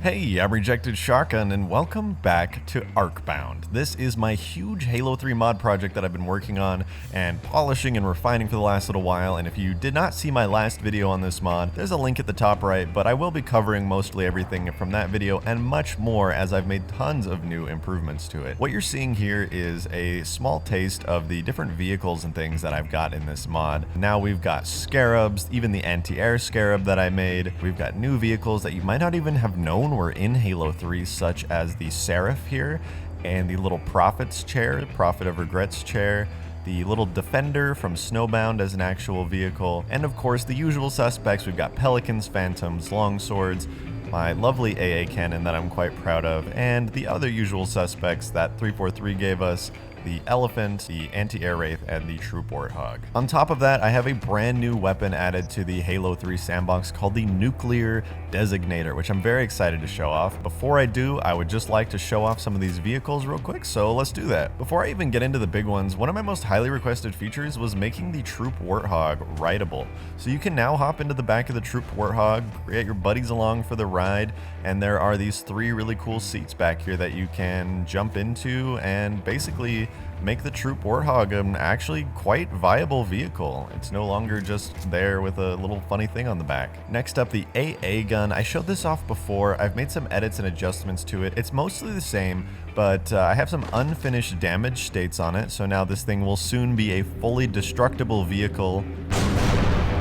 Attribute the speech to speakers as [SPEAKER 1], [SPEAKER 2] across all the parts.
[SPEAKER 1] Hey, I'm RejectedShotgun and welcome back to Arcbound. This is my huge Halo 3 mod project that I've been working on and polishing and refining for the last little while, and if you did not see my last video on this mod, there's a link at the top right, but I will be covering mostly everything from that video and much more as I've made tons of new improvements to it. What you're seeing here is a small taste of the different vehicles and things that I've got in this mod. Now we've got Scarabs, even the AntiAir Scarab that I made. We've got new vehicles that you might not even have known were in Halo 3, such as the Seraph here, and the little Prophet's chair, Prophet of Regrets chair, the little Defender from Snowbound as an actual vehicle, and of course the usual suspects. We've got Pelicans, Phantoms, Longswords, my lovely AA cannon that I'm quite proud of, and the other usual suspects that 343 gave us, the Elephant, the Anti-Air Wraith, and the Troop Warthog. On top of that, I have a brand new weapon added to the Halo 3 Sandbox called the Nuclear Designator, which I'm very excited to show off. Before I do, I would just like to show off some of these vehicles real quick, so let's do that. Before I even get into the big ones, one of my most highly requested features was making the Troop Warthog rideable. So you can now hop into the back of the Troop Warthog, get your buddies along for the ride, and there are these three really cool seats back here that you can jump into and basically make the Troop Warthog an actually quite viable vehicle. It's no longer just there with a little funny thing on the back. Next up, the AA gun. I showed this off before. I've made some edits and adjustments to it. It's mostly the same, but I have some unfinished damage states on it, so now this thing will soon be a fully destructible vehicle.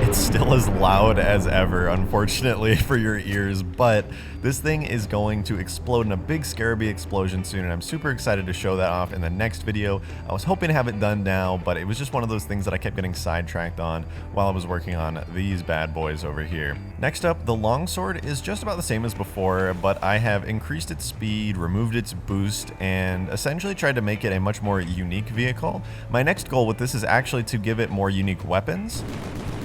[SPEAKER 1] It's still as loud as ever, unfortunately, for your ears, but this thing is going to explode in a big Scarabby explosion soon, and I'm super excited to show that off in the next video. I was hoping to have it done now, but it was just one of those things that I kept getting sidetracked on while I was working on these bad boys over here. Next up, the Longsword is just about the same as before, but I have increased its speed, removed its boost, and essentially tried to make it a much more unique vehicle. My next goal with this is actually to give it more unique weapons.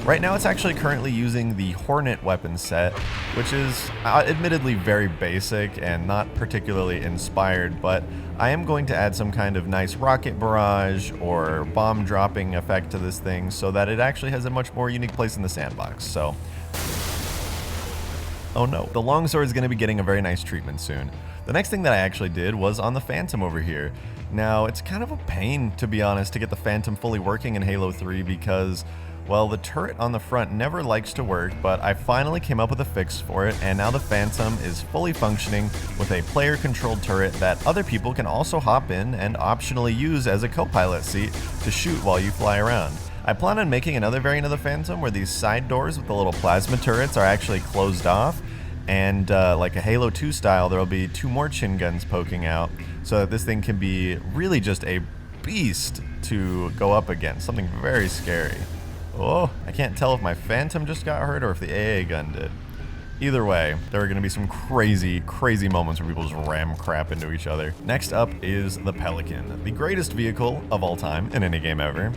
[SPEAKER 1] Right now it's actually currently using the Hornet weapon set, which is admittedly very basic and not particularly inspired, but I am going to add some kind of nice rocket barrage or bomb dropping effect to this thing so that it actually has a much more unique place in the sandbox. So, oh no, the Longsword is going to be getting a very nice treatment soon. The next thing that I actually did was on the Phantom over here. Now, it's kind of a pain, to be honest, to get the Phantom fully working in Halo 3 because, well, the turret on the front never likes to work, but I finally came up with a fix for it, and now the Phantom is fully functioning with a player-controlled turret that other people can also hop in and optionally use as a co-pilot seat to shoot while you fly around. I plan on making another variant of the Phantom where these side doors with the little plasma turrets are actually closed off, and like a Halo 2 style, there will be two more chin guns poking out so that this thing can be really just a beast to go up against, something very scary. Oh, I can't tell if my Phantom just got hurt or if the AA gun did. Either way, there are going to be some crazy, crazy moments where people just ram crap into each other. Next up is the Pelican, the greatest vehicle of all time in any game ever.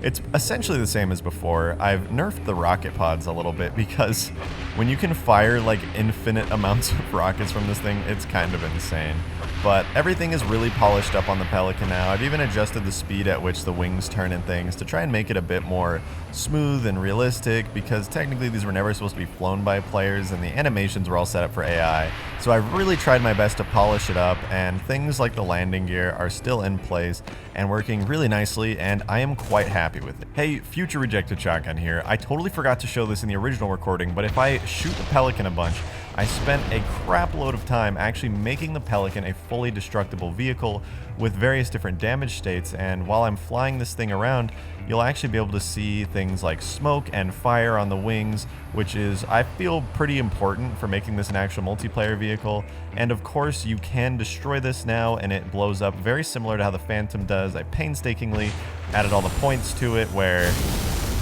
[SPEAKER 1] It's essentially the same as before. I've nerfed the rocket pods a little bit because when you can fire like infinite amounts of rockets from this thing, it's kind of insane. But everything is really polished up on the Pelican now. I've even adjusted the speed at which the wings turn and things to try and make it a bit more smooth and realistic, because technically these were never supposed to be flown by players and the animations were all set up for AI. So I've really tried my best to polish it up, and things like the landing gear are still in place and working really nicely, and I am quite happy with it. Hey, future RejectedShotgun here. I totally forgot to show this in the original recording, but if I shoot the Pelican a bunch, I spent a crap load of time actually making the Pelican a fully destructible vehicle with various different damage states, and while I'm flying this thing around, you'll actually be able to see things like smoke and fire on the wings, which is, I feel, pretty important for making this an actual multiplayer vehicle. And of course, you can destroy this now and it blows up very similar to how the Phantom does. I painstakingly added all the points to it where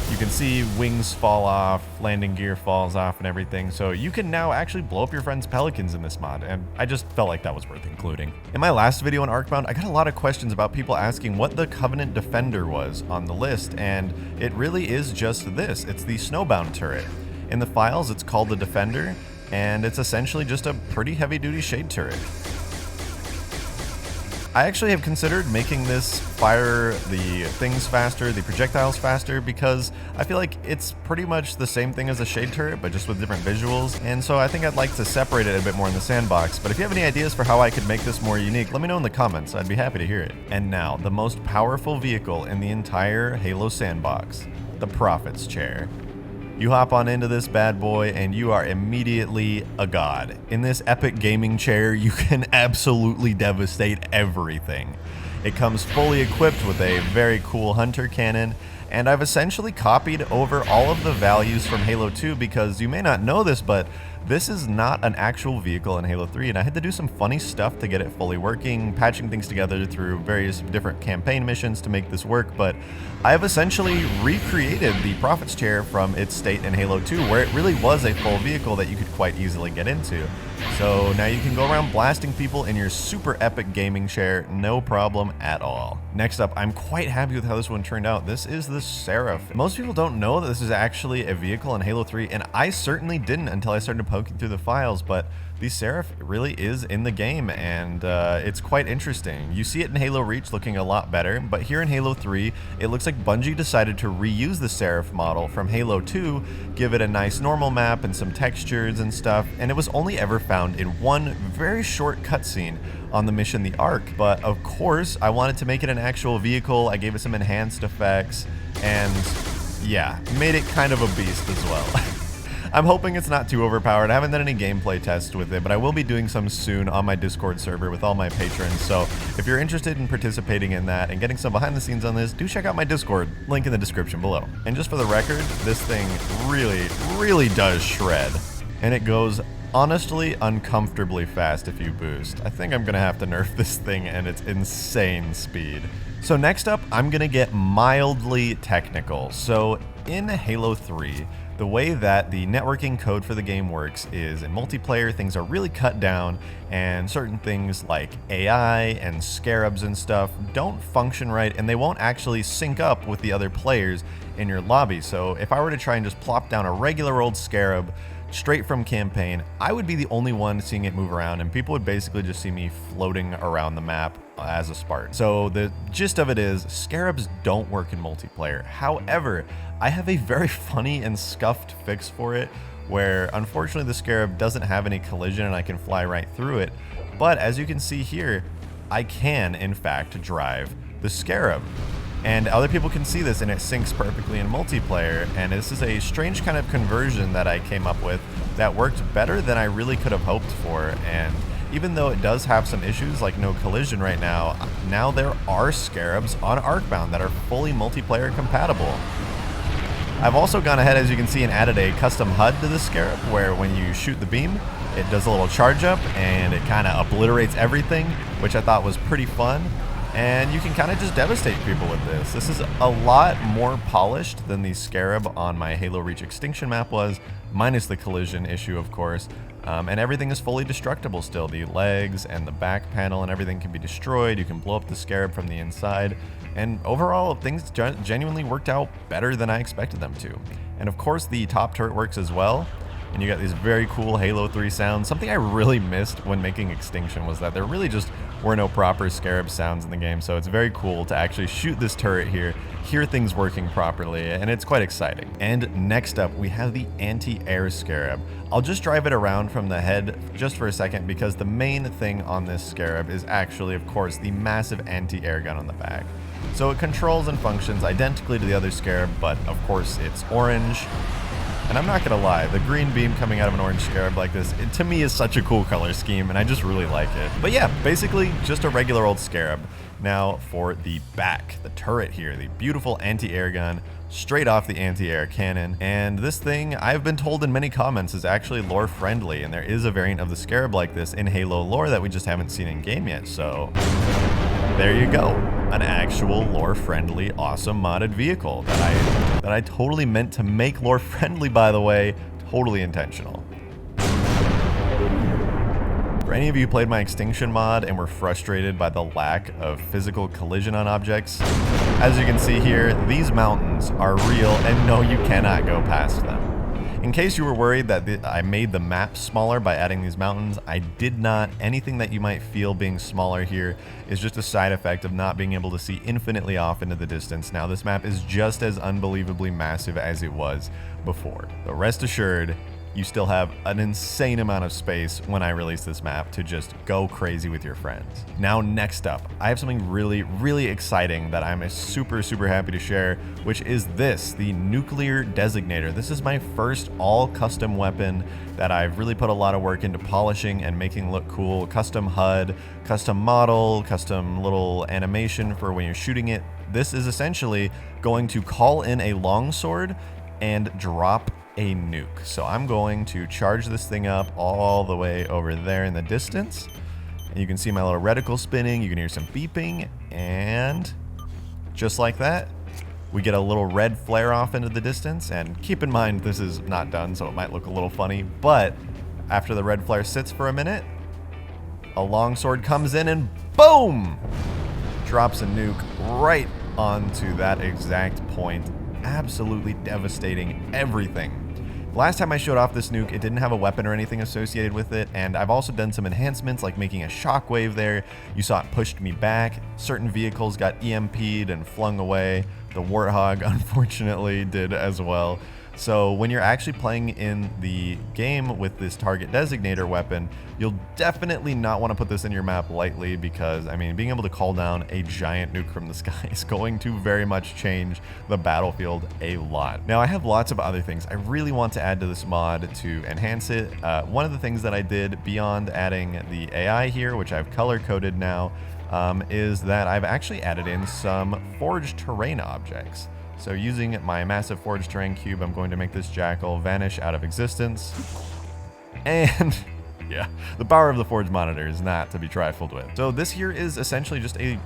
[SPEAKER 1] you can see wings fall off, landing gear falls off and everything, so you can now actually blow up your friend's Pelicans in this mod, and I just felt like that was worth including. In my last video on Arcbound, I got a lot of questions about people asking what the Covenant Defender was on the list, and it really is just this. It's the Snowbound turret. In the files, it's called the Defender, and it's essentially just a pretty heavy-duty shade turret. I actually have considered making this fire the things faster, the projectiles faster, because I feel like it's pretty much the same thing as a shade turret, but just with different visuals, and so I think I'd like to separate it a bit more in the sandbox. But if you have any ideas for how I could make this more unique, let me know in the comments. I'd be happy to hear it. And now, the most powerful vehicle in the entire Halo sandbox, the Prophet's Chair. You hop on into this bad boy and you are immediately a god. In this epic gaming chair, you can absolutely devastate everything. It comes fully equipped with a very cool hunter cannon, and I've essentially copied over all of the values from Halo 2 because you may not know this, but this is not an actual vehicle in Halo 3, and I had to do some funny stuff to get it fully working, patching things together through various different campaign missions to make this work, but I have essentially recreated the Prophet's Chair from its state in Halo 2, where it really was a full vehicle that you could quite easily get into. So now you can go around blasting people in your super epic gaming chair, no problem at all. Next up, I'm quite happy with how this one turned out. This is the Seraph. Most people don't know that this is actually a vehicle in Halo 3, and I certainly didn't until I started poking through the files, but the Seraph really is in the game, and it's quite interesting. You see it in Halo Reach looking a lot better, but here in Halo 3, it looks like Bungie decided to reuse the Seraph model from Halo 2, give it a nice normal map and some textures and stuff, and it was only ever found in one very short cutscene on the mission The Ark. But of course, I wanted to make it an actual vehicle. I gave it some enhanced effects, and yeah, made it kind of a beast as well. I'm hoping it's not too overpowered. I haven't done any gameplay tests with it, but I will be doing some soon on my Discord server with all my patrons. So if you're interested in participating in that and getting some behind the scenes on this, do check out my Discord, link in the description below. And just for the record, this thing really does shred. And it goes honestly uncomfortably fast if you boost. I think I'm gonna have to nerf this thing and its insane speed. So next up, I'm gonna get mildly technical. So in Halo 3, the way that the networking code for the game works is in multiplayer, things are really cut down, and certain things like AI and scarabs and stuff don't function right, and they won't actually sync up with the other players in your lobby. So if I were to try and just plop down a regular old scarab straight from campaign, I would be the only one seeing it move around, and people would basically just see me floating around the map as a Spartan. So the gist of it is, scarabs don't work in multiplayer. However, I have a very funny and scuffed fix for it, where unfortunately the scarab doesn't have any collision and I can fly right through it. But as you can see here, I can in fact drive the scarab. And other people can see this, and it syncs perfectly in multiplayer, and this is a strange kind of conversion that I came up with that worked better than I really could have hoped for. And even though it does have some issues like no collision right now there are scarabs on Arcbound that are fully multiplayer compatible. I've also gone ahead, as you can see, and added a custom HUD to the scarab, where when you shoot the beam, it does a little charge up and it kind of obliterates everything, which I thought was pretty fun. And you can kind of just devastate people with this. This is a lot more polished than the scarab on my Halo Reach Extinction map was, minus the collision issue, of course. And everything is fully destructible still. The legs and the back panel and everything can be destroyed. You can blow up the scarab from the inside. And overall, things genuinely worked out better than I expected them to. And of course, the top turret works as well. And you got these very cool Halo 3 sounds. Something I really missed when making Extinction was that there really just were no proper scarab sounds in the game, so it's very cool to actually shoot this turret here, hear things working properly, and it's quite exciting. And next up, we have the AntiAir Scarab. I'll just drive it around from the head just for a second, because the main thing on this Scarab is actually, of course, the massive anti-air gun on the back. So it controls and functions identically to the other Scarab, but of course it's orange. And I'm not gonna lie, the green beam coming out of an orange scarab like this, it, to me, is such a cool color scheme, and I just really like it. But yeah, basically just a regular old scarab. Now for the back, the turret here, the beautiful anti-air gun, straight off the anti-air cannon. And this thing, I've been told in many comments, is actually lore friendly, and there is a variant of the scarab like this in Halo lore that we just haven't seen in game yet, so there you go. An actual lore-friendly, awesome modded vehicle that I totally meant to make lore-friendly, by the way. Totally intentional. For any of you who played my Extinction mod and were frustrated by the lack of physical collision on objects, as you can see here, these mountains are real and no, you cannot go past them. In case you were worried that I made the map smaller by adding these mountains, I did not. Anything that you might feel being smaller here is just a side effect of not being able to see infinitely off into the distance. Now, this map is just as unbelievably massive as it was before. But rest assured, you still have an insane amount of space when I release this map to just go crazy with your friends. Now, next up, I have something really, really exciting that I'm super, super happy to share, which is this, the Nuclear Designator. This is my first all custom weapon that I've really put a lot of work into polishing and making look cool. Custom HUD, custom model, custom little animation for when you're shooting it. This is essentially going to call in a longsword and drop a nuke. So I'm going to charge this thing up all the way over there in the distance. And you can see my little reticle spinning. You can hear some beeping, and just like that, we get a little red flare off into the distance. And keep in mind, this is not done, so it might look a little funny, but after the red flare sits for a minute, a longsword comes in and boom! Drops a nuke right onto that exact point, absolutely devastating everything. Last time I showed off this nuke, it didn't have a weapon or anything associated with it, and I've also done some enhancements like making a shockwave there. You saw it pushed me back. Certain vehicles got EMP'd and flung away. The Warthog, unfortunately, did as well. So when you're actually playing in the game with this target designator weapon, you'll definitely not want to put this in your map lightly, because, I mean, being able to call down a giant nuke from the sky is going to very much change the battlefield a lot. Now, I have lots of other things I really want to add to this mod to enhance it. One of the things that I did beyond adding the AI here, which I've color-coded now, is that I've actually added in some forged terrain objects. So using my massive forged terrain cube, I'm going to make this jackal vanish out of existence. And yeah, the power of the forge monitor is not to be trifled with. So this here is essentially just a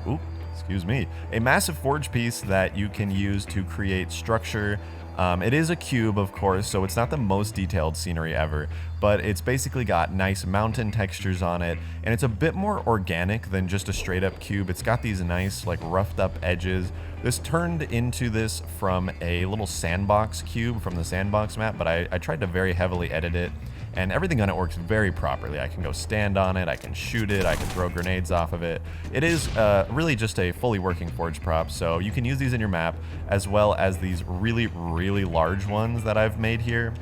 [SPEAKER 1] massive forge piece that you can use to create structure. It is a cube, of course, so it's not the most detailed scenery ever, but it's basically got nice mountain textures on it, and it's a bit more organic than just a straight up cube. It's got these nice, like, roughed up edges. This turned into this from a little sandbox cube from the Sandbox map, but I tried to very heavily edit it, and everything on it works very properly. I can go stand on it, I can shoot it, I can throw grenades off of it. It is really just a fully working forge prop, so you can use these in your map, as well as these really, really large ones that I've made here.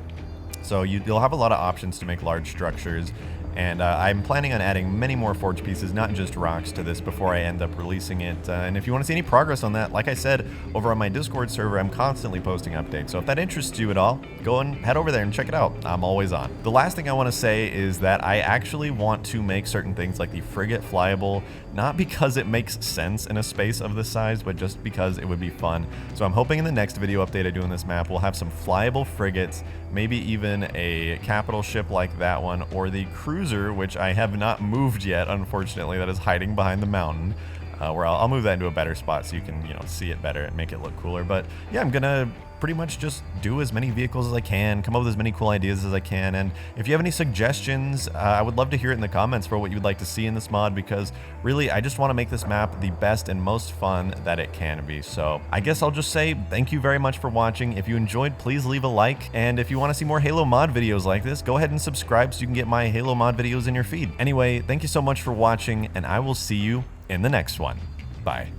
[SPEAKER 1] So you'll have a lot of options to make large structures, and I'm planning on adding many more forge pieces, not just rocks, to this before I end up releasing it. And if you want to see any progress on that, like I said, over on my Discord server, I'm constantly posting updates. So if that interests you at all, go and head over there and check it out. I'm always on. The last thing I want to say is that I actually want to make certain things like the frigate flyable, not because it makes sense in a space of this size, but just because it would be fun. So I'm hoping in the next video update I do in this map, we'll have some flyable frigates, maybe even a capital ship like that one, or the cruiser, which I have not moved yet, unfortunately, that is hiding behind the mountain, where I'll move that into a better spot so you can, see it better and make it look cooler. But yeah, I'm gonna pretty much just do as many vehicles as I can, come up with as many cool ideas as I can, and if you have any suggestions, I would love to hear it in the comments for what you'd like to see in this mod, because really, I just want to make this map the best and most fun that it can be. So I guess I'll just say thank you very much for watching. If you enjoyed, please leave a like, and if you want to see more Halo mod videos like this, go ahead and subscribe so you can get my Halo mod videos in your feed. Anyway, thank you so much for watching, and I will see you in the next one. Bye.